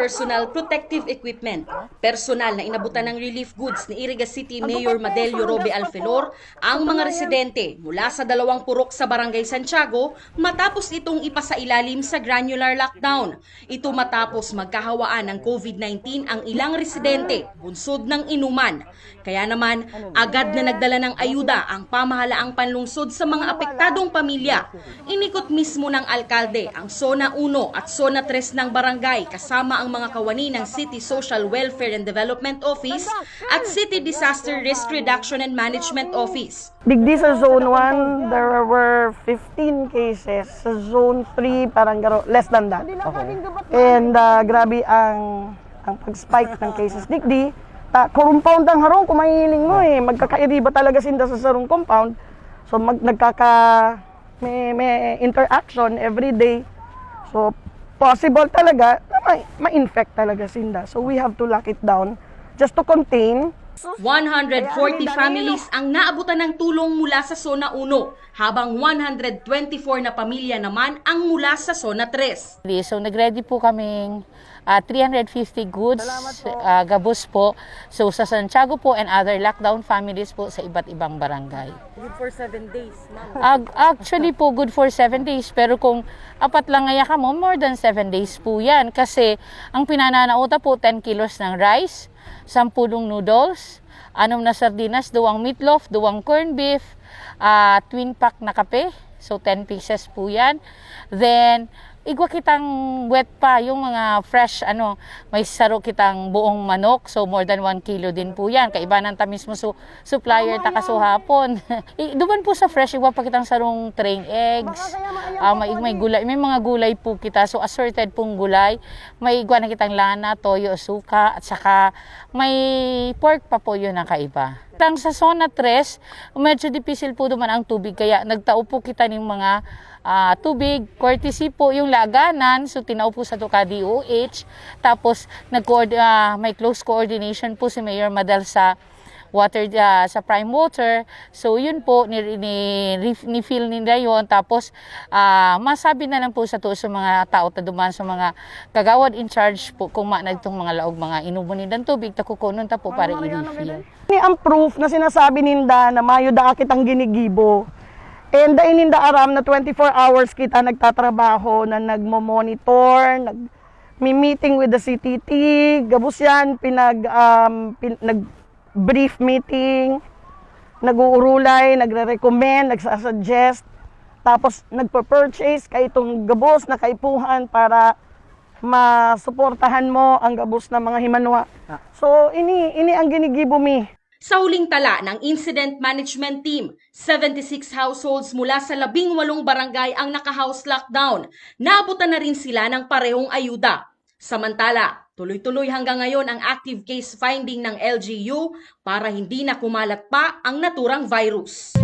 personal protective equipment. Personal na inabutan ng relief goods ni Iriga City Mayor Madelio Robe Alfelor ang mga residente mula sa 2 purok sa Barangay Santiago matapos itong ipasailalim sa granular lockdown. Ito matapos magkahawaan ng COVID-19 ang ilang residente bunsod ng inuman. Kaya naman, agad na nagdala ng ayuda ang pamahalaang panlungsod sa mga apektadong pamilya. Inikot mismo ng alkalde ang Zona 1 at Zona 3 ng barangay kasama ang mga kawani ng City Social Welfare and Development Office at City Disaster Risk Reduction and Management Office. Digdi sa Zone 1, there were 15 cases. Sa Zone 3, parang less than that. Okay. And grabe ang pag-spike ng cases. Digdi, compound ang harong, kung mahihiling mo magkakairiba talaga sinda sa sarong compound. So may interaction every day. So possible talaga na ma-infect talaga sinda. So we have to lock it down just to contain. 140 families ang naabutan ng tulong mula sa Zona 1, habang 124 na pamilya naman ang mula sa Zona 3. So nag-ready po kaming 350 goods, gabos po. So sa Santiago po and other lockdown families po sa iba't ibang barangay. Good for 7 days, ma'am. Actually po, good for 7 days. Pero kung apat lang ngaya ka mo, more than 7 days po yan. Kasi ang pinananauta po, 10 kilos ng rice, 10 noodles, 6 na sardinas, 2 meatloaf, 2 corned beef, twin pack na kape. So 10 pieces po yan. Then, igwa kitang wet pa, yung mga fresh, may saro kitang buong manok. So, more than 1 kilo din po yan. Kaibanan ta mismo supplier ta kasuhapon. Doon po sa fresh, igwa pa kitang sarong train eggs. May gulay, may mga gulay po kita. So, assorted pong gulay. May igwa na kitang lana, toyo, suka, at saka may pork pa po yun ang kaiba. Sa Zona 3, medyo dipisil po naman ang tubig. Kaya nagtao po kita ng mga tubig, courtesy po yung laganan, so tinaupo sa to ka DOH, tapos may close coordination po si Mayor Madel sa water, sa Prime Water, so yun po, ni-fill nila yun, tapos masabi na lang po sa to sa mga tao ta duman sa mga kagawad in charge po kung nagtong mga laog mga inubunin ng tubig, takukunon ta po para i-refill. Ni ang proof na sinasabi ninda na mayo da kitang ginigibo. And in the aram na 24 hours kita nagtatrabaho na nagmo-monitor, nag-meeting with the CTT, gabos yan, nag-brief meeting, nag-uurulay, nagre-recommend, nagsasuggest, tapos nagpa-purchase kay itong gabos na kaipuhan para masuportahan mo ang gabos na mga himanwa. So, ini ang ginigibo mi. Sa huling tala ng Incident Management Team, 76 households mula sa 18 barangay ang naka-house lockdown. Naabutan na rin sila ng parehong ayuda. Samantala, tuloy-tuloy hanggang ngayon ang active case finding ng LGU para hindi na kumalat pa ang naturang virus.